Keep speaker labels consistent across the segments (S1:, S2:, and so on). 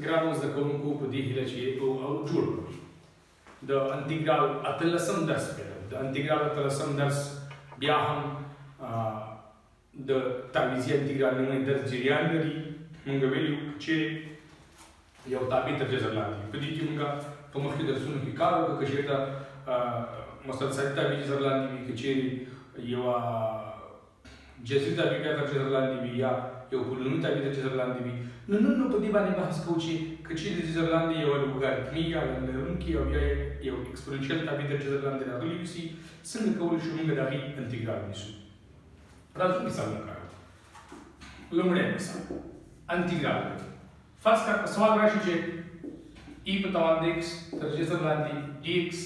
S1: ګرانو زده کوونکو په دې هیله چې او جوړ کړو د انټیګرال اتلسم درس پیل د انټیګرال اتلسم درس بیا هم د تعویضي انټیګرال نیمه درس جریان لري. موږ ویلو چې یو تابع تر جذر لاندې په دې کې موږ په مخکې درسونو کې کار وکړو چې دا مسلسل تابع جذر لاندې وي که چیرې یوه جذري تابع تر جذر لاندې وي یا یو پولنومي تابع تر جذر لاندې وي. نو په دې باندې بحث کوو چې که چیرې د جذر لاندې یوه لوګاریتمي یا لرونکي او یا یو اکسپوننشل تابع تر جذر لاندې راغلي وي څنګه کولی شو موږ د هغې انټیګرال نیسو. راځو مثال وکړو. لومړی مثال انټیګرال فرض کړه سوال راشي چې ای په توان د ایکس تر جذر لاندې ډي ایکس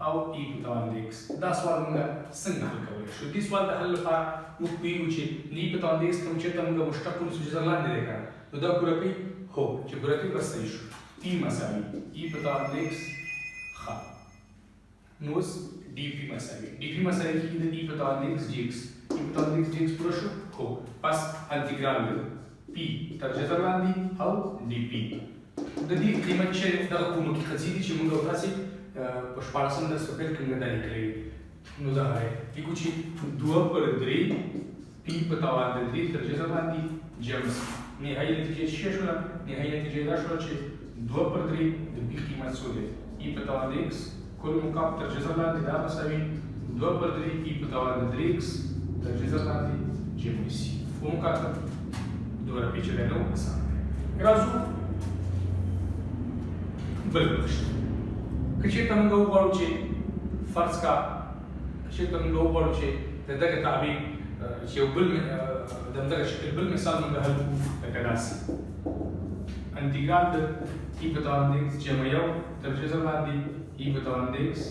S1: او ای په توان د ایکس. دا سوال موږ څنګه حل کولی شو؟ دې سوال د حل لپاره موږ پوهېږو چې ای په توان د ایکس کوم چېرته موږ مشتق ونیسو جذر لاندې دی که نو دا پوره کوي؟ هو چې پوره کوي بس صحیح شو. پي مساوي ای په توان د ایکس ښه نو اوس D P مساوي کېږي د ای په توان د ایکس ډي ایکس. ای په توان د ایکس ډي ایکس پوره شو؟ هو پس انټیګرال پی تر جذر لاندې او डी پی د دې قیمت چې دغه کومه کې قضیې دي چې موږ تاسې په شپاړسم درس په پیل کې موږ دا لیکلي نو دا دی لیکو چې 2/3 پی په توان د 3 تر جذر لاندې جمع نهایي نتیجه څه شوله؟ نهایي نتیجه دا شوله چې 2/3 د پی قیمت څو دی؟ ای په توان د ایکس کل مقام تر جذر لاندې دا مساوي 2/3 ای په توان د 3x تر جذر لاندې جمع سي. ومقاطع دوره پیچلې نه و اسانه دی. راځو بل بخش که چېرته موږ وغواړو چې فرض کا چېرته موږ وغواړو چې د دغه تابع چې یو بل د همدغه شکل بل مثال موږ حل کړو لکه داسې انټیګرال د ای په توان د ایکس جمع یو تر جذر لاندې ای په توان د ایکس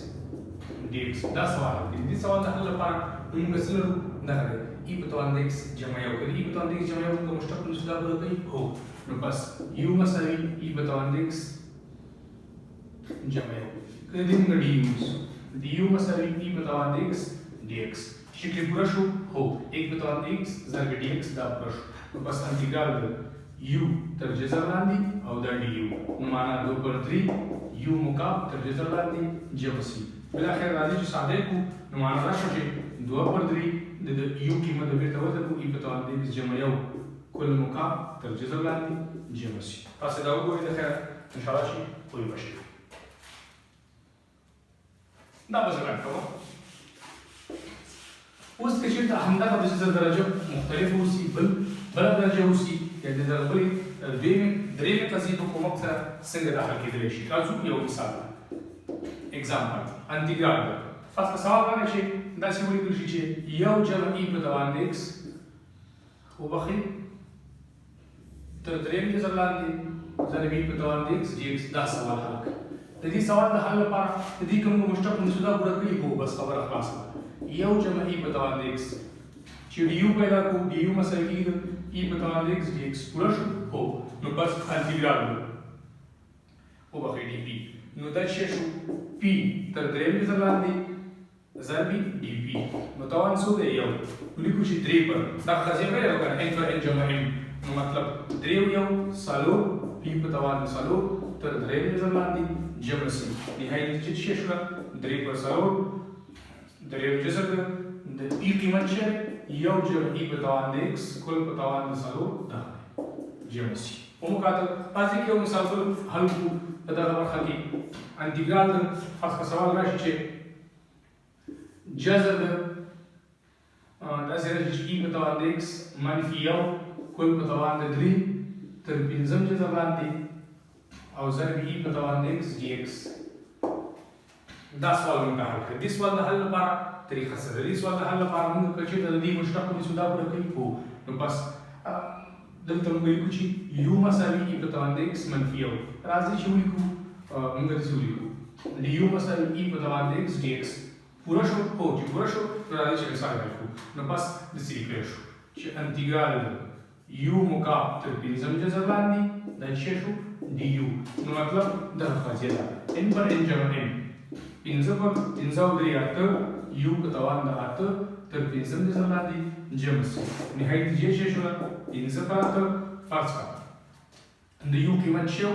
S1: ډي ایکس. دا سوال دی. د دې سوال د حل لپاره موږ څه لرو؟ دغه دی ای په توان د ایکس جمع یو که د ای په توان د ایکس جمع یو موږ مشتق ونیسو دا پوره کوي؟ هو نو بس یو مساوي ای په توان د ایکس جمع یو که د دې موږ ډي یو ونیسو د یو مساوي ای په توان د ایکس ډي ایکس. شکل پوره شو؟ هو 1 په توان د ایکس ضرب ډي ایکس دا پوره شو. نو بس انټیګرال د یو تر جذر لاندې او دا ډي یو نو معنا 2/3 یو مقام تر جذر لاندې جمع سي. بالاخره راځي چې ساده کړو نو معنا دا شو چې 2/3 د یو قیمت بیرته وضربو ای په توان د ایکس جمع یو کل مقام تر جذر لاندې جمع سي. تاسې دا وګورئ د خیر انشاءالله چې پوه به شئ. دا به زه ګڼ کوم. اوس که چېرته همدغه د جذر درجه مختلفه اوسي بله درجه اوسي یا د دغه بلې درېیمې قضیې په کومک سره څنګه دا حل کېدلی شي. راځو یو مثال اګزامپل انټیګرال فرض که سوال راغی چې داسې ولیکل شي چې یو جمع ای په توان د ایکس وبخښئ تر درېیم جذر لاندې ضرب ای په توان د ایکس ډي ایکس. دا سوال حل کړه. د دې سوال د حل لپاره د دې کوم مشتق ونیسو دا پوره کړي هو بس خبره خلاصه ده. یو جمع ای په توان د ایکس چې ډي یو پیدا کړو ډي یو مساوي کېږي ای په توان د ایکس ډي ایکس پوره شو؟ هو نو بس انټیګرال وبخښئ ډي پی نو دا څه شو؟ پی تر درېیم جذر لاندې ضرب D P نو توان څو دی؟ یو ولیکو چې 3 پر دا قضیه ویل او کنه ان پر ان جمع ان نو مطلب 3 یو څلور پی په توان څلور تر درېیم جذر لاندې جمع سي. نهایي نتیجه څه شوله؟ 3 پر څلور درېیم جذر د پی قیمت څه یو جمع ای په توان د ایکس کل په توان د څلور دا جمع سي. ومقاطع راځئ که یو مثال بل حل کړو په دغه برخه کې انټیګرال د فرض که سوال راشي چې جذر داسې راشي چې ای په توان د ایکس منفي یو کل په توان د 3 تر پنځم جذر لاندې او ضرب ای په توان د ایکس ډي ایکس. دا سوال موږ حل کړ. دې سوال د حل لپاره طریقه څه ده؟ دې سوال د حل لپاره موږ که چېرته د دې مشتق ونیسو دا پوره کوي هو نو بس دلته موږ ولیکو چې یو مساوي ای په توان د ایکس منفي یو. راځئ چې ولیکو موږ داسې ولیکو د یو مساوي ای په توان د ایکس ډي ایکس پوره شو؟ هو چې پوره شو نو راځئ چې مثال حل کړو. نو بس داسې لیکلی شو چې انټیګرال یو مقام تر پنځم جذر لاندې دا څه شو؟ ډي یو نو مطلب دغه قضیه ده ان پر ان جمع ان پنځه پر پنځه او درې اته یو په توان د اته تر پنځم جذر لاندې جمع سي. نهایي نتیجه څه شوله؟ پنځه پر اته فرض کړه د یو قیمت شو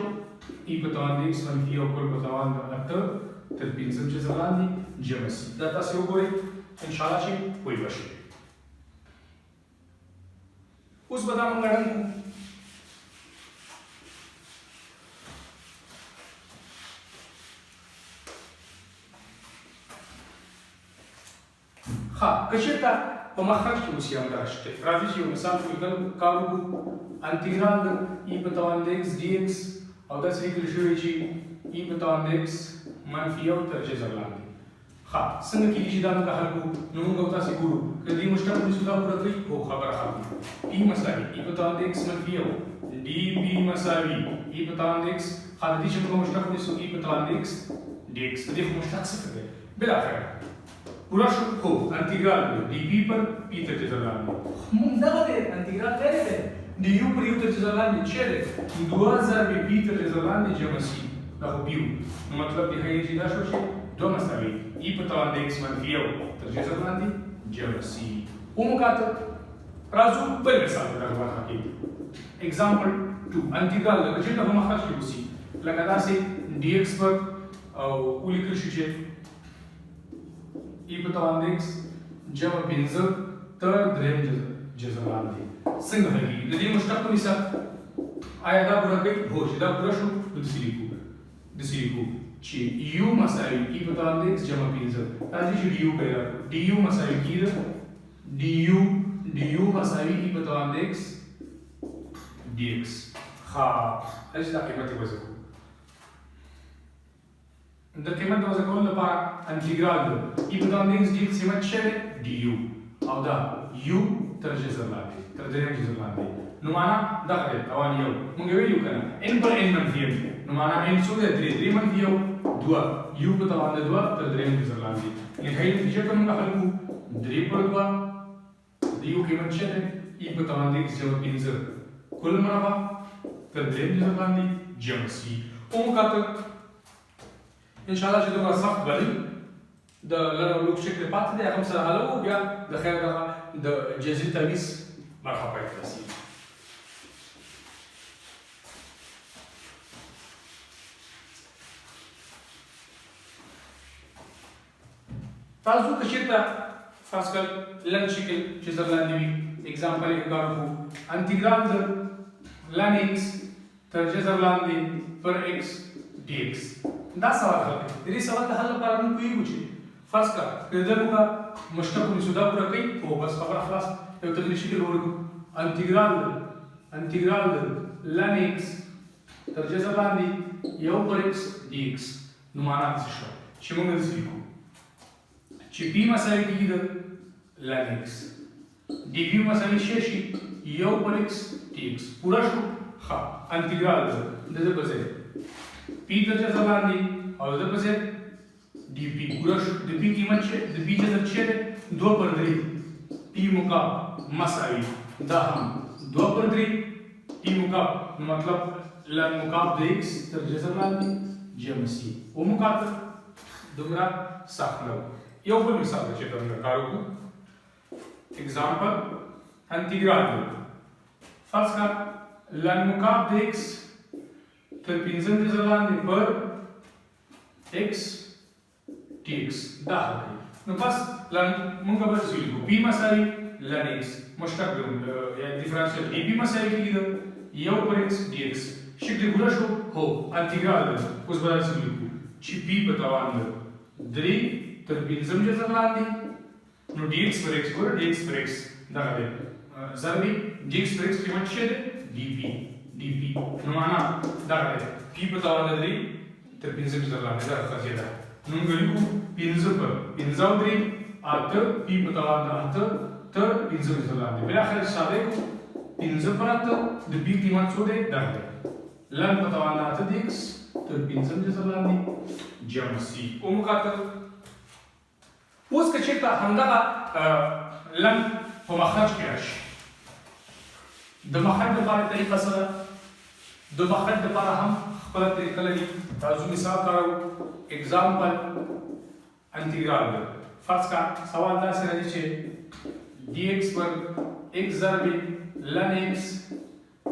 S1: ای په توان د x منفي یو کل په توان د اته تر پنځم جذر لاندې جمع سي. دا تاسو وګورئ ان شاء الله چې پوه بشئ. اوس به دا موږ ګڼل کوو. ښه که چېرته په مخرج کې اوس یو همدغه شی راځي چې یو مثال لیکل کار وکړو. انټیګرال د ای په توان د x dx او داسې لیکل شوی چې ای په توان د x منفي یو تر جذر لاندې. ښه څنګه کېږي چې دا موږ حل کړو؟ نو موږ او تاسې ګورو که دې مشتق ونیسو دا پوره کوي. هو خبره ختمه. پي مساوي ای په توان د x منفي یو D P مساوي ای په توان د x. ښه د دې چې موږ مشتق ونیسو ای په توان د x dx. د دې خو مشتق صفر دی بالاخره पूरा हो integral dv पर p तक जजर लाने मुंदगा दे इंटीग्रल तेरे दे du पर u तक जजर लाने चले 2000 में p तक जजर लाने जमा c ना हो u मतलब दिखाई ये चीज आशो छे दो मसावी e पर तवान x منفي یو तक जजर लाने जमा c उमकात राजू पर मिसाल दरवा की एग्जांपल 2 इंटीग्रल लगे چې ته مخرج کې وسی لکه دا سي dx پر او ولیکل شي چې ای په توان د x جمع پنځه تر درېیم جذر لاندې. څنګه حل کېږي؟ د دې مشتق په مثال آیا دا پوره کوي؟ هو چې دا پوره شو نو داسې لیکو چې یو مساوي ای په توان د x جمع پنځه. راځي چې ډي یو پیدا کړو. ډي یو مساوي کېږي ډي یو مساوي ای په توان د x dx. ښه هسې دا قیمت یې وضع کړو. د قیمت د وضع کولو لپاره انټیګرال د ای په توان د x dx قیمت شوی du او دا u تر جذر لاندې تر درېیم جذر لاندې. نو معنا دغه دی توان یو موږ ویلو که نه n پر n منفي یم نو معنا n څو دی؟ درې منفي یو دوه u په توان د دوه تر درېیم جذر لاندې. نهایي نتیجه ته موږ حل کوو. درې پر دوه د یو قیمت څه دی؟ ای په توان د x جمع پنځه کل مربع تر درېیم جذر لاندې جمع سي. ومکاتب ان شاء الله چې دومره سخت بلی د لږ شکل پاتې دی هغه هم سره حلوو بیا د خیر دغه د جذري تعویض برخه پای ته رسېږي. تاسو که چېرته فرض کړه لنډ شکل جذر لاندې وي اګزامپل یې کار وکړو. انټیګرال د لن x تر جذر لاندې پر x dx. دا سوال حل کړئ. د دې سوال د حل لپاره موږ پوهېږو چې فرض کړه که د موږ مشتق ونیسو دا پوره کوي. هو بس خبره خلاص. یو تغیري شکل ولیکو. انټیګرال د لن x تر جذر لاندې یو پر x dx. نو معنا څه شوه چې موږ داسې لیکو چې p مساوي کېږي د لن x dv مساوي شي یو پر x dx. پوره شو. ښه انټیګرال د دې په ځای p تر جذر لاندې او د په ځای dp پوره شو. د p قیمت چې د p جذر چې دی 2 پر 3 p مکعب مساوي دا هم 2 پر 3 p مکعب نو مطلب لن مکعب د x تر جذر لاندې جمع سي. ومکاتب دومره سخت نه و. یو بل مثال چې موږ کار وکړو. اگزامپل انټیګرال فرض کړه لن مکعب د x تر پنځم جذر لاندې پر x dx. دا حل کړئ. نو بس لن موږ به څه لیکو؟ p مساوي لن x مشتق یا ډیفرنشیل dp مساوي کېږي د یو پر x dx. شکل پوره شو. هو انټیګرال اوس به څه لیکو چې p په توان د 3 تر پنځم جذر لاندې نو dx پر x ګوره dx پر x دغه دی ضربې dx پر x قیمت څه دی؟ dp نو معنا دغه دی p په توان د 3 تر پنځم جذر لاندې دا قضیه ده. نو موږ لیکو 5 پر 5 او 3 اته p په توان د 8 تر پنځم جذر لاندې. بالاخره ساده کو 5 پر 8 د p قیمت څه دی؟ دغه دی لن په توان د 8 dx تر پنځم جذر لاندې جمع سي. ومکاتب اوس که چېرته همدغه لن په مخرج کې راشي د مخرج لپاره طریقه څه ده؟ د مخرج لپاره هم خپله طریقه لري. تاسو مثال کاروو. اګزامپل انټیګرال ده. فرض کړه سوال داسې راځي چې dx پر x ضرب لن x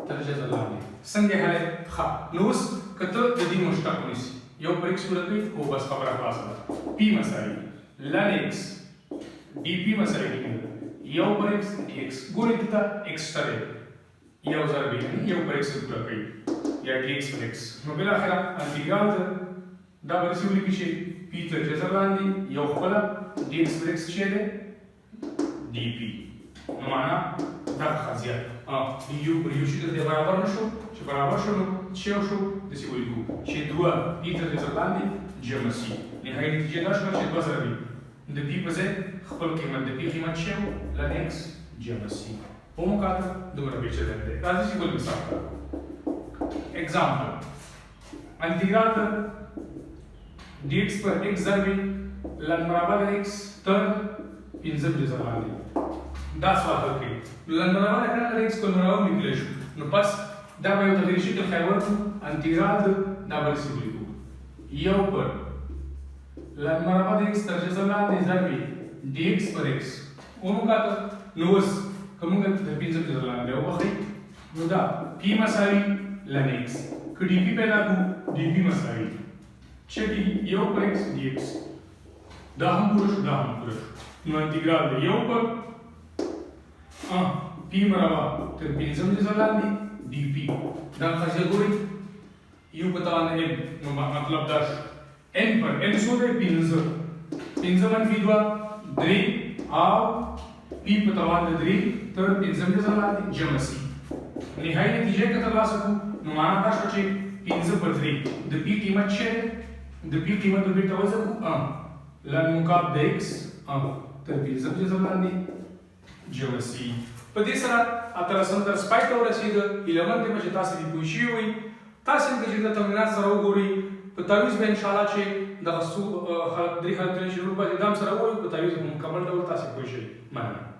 S1: تر جذر لاندې څنګه حل ښه نو اوس کته د دې مشتق ونیسي یو پر x صورت وي خو بس خبره خلاصه ده p مساوي ln x dp مساوي یو پر x dx ګورې ته x سره یو ضرب یو پر x پورا کوي یا dx پر x نو بل اخره انټیګرال دا ورسې ولیکي چې p تر جذر لاندې یو خپل dx پر x چې ده dp نو معنا دا خاصیت یو پر یو چې د برابر نشو چې برابر شو نو چې شو د سی ولیکو چې دوه p تر جذر لاندې جمع سي نهایي نتیجه دا شو چې دوه ضرب د p په ځای خپل قیمت د p قیمت چې ln x جمع سي په مقابل دومره پیچلې ده راځي چې بل مثال example انټیګرال dx پر x ضرب ln برابر x تر 15 جذر لاندې دا سوال حل کړي لن برابر کړه x کو مراو لیکل شو نو پس دا به یو تغیر شکل خیر ورکو انټیګرال دا ورسې ولیکو یو پر لن برابر x تر جذر لاندې ضرب dx پر x ومقاته نو اوس کومه د 15 جذر لاندې وبخي نو دا p مساوي ln x که dp پیدا کو dp مساوي چې یو پر x dx دا هم پوره شو دا هم پوره شو نو انټیګرال دی یو پر p مربع تر 15 جذر لاندې dp دا خاصه ګوري یو په توان n نو مطلب دا n پر n څو دی 15 منفي 2 3 او p په توان د 3 تر 15 جذر لاندې جمع سي نهایي نتیجه کته ترلاسه کو نو معنا دا شو چې 15 پر 3 د p قیمت شه د p قیمت په بیرته وځو لن مقاب د x تر 15 جذر لاندې جمع سي په دې سره اتلسم درس پای ته ورسېده ایلمن ته چې تاسو دې پوه شئ وي تاسو چې د تمرینات سره وګورئ په تعویض به ان شاء الله چې د غصو درې حالتونه شروع به دام سره وایي په تعویض مکمل ډول تاسو پوه شئ مننه